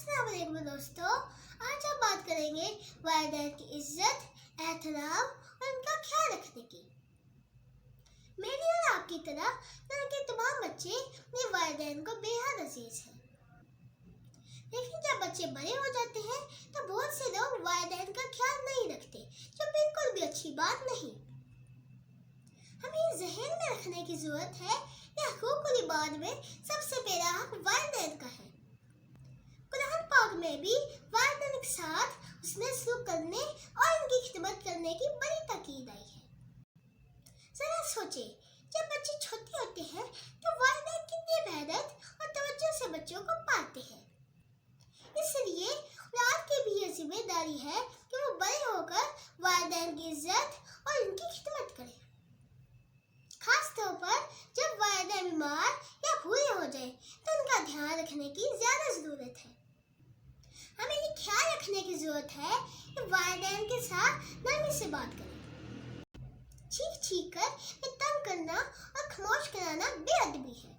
अस्सलाम वालेकुम दोस्तों, आज हम बात करेंगे वालिदैन की इज्जत, एहतराम और उनका ख्याल रखने की। मेरी और आपकी तरह यहाँ के तमाम बच्चे अपने वालिदैन को बेहद अजीज हैं। लेकिन जब बच्चे बड़े हो जाते हैं तो बहुत से लोग वालिदैन का ख्याल नहीं रखते, जो बिल्कुल भी अच्छी बात नहीं। हमें ज़हन में रखने की ज़रूरत है कि हुकूकुल इबाद में सबसे पहला हक वालिदैन का है। कुरान पाक में भी वालिदैन के साथ उसने सलूक करने और उनकी खिदमत करने की बड़ी ताकीद आई है। जरा सोचें, जब बच्चे छोटे होते हैं तो वालिदैन कितनी मेहनत और तवज्जो से बच्चों को पालते हैं। इसलिए औलाद की भी ये जिम्मेदारी है कि वो बड़े होकर वालिदैन की इज्जत और उनकी खिदमत करें। खास तौर पर जब वालिदैन बीमार या बूढ़े हो जाए तो उनका ध्यान रखने की ज्यादा जरूरत है। हमें ये ख्याल रखने की जरूरत है कि वालिदैन के साथ नरमी से बात करें। चीख चीख कर तंग करना और खामोश कराना बेअदबी है।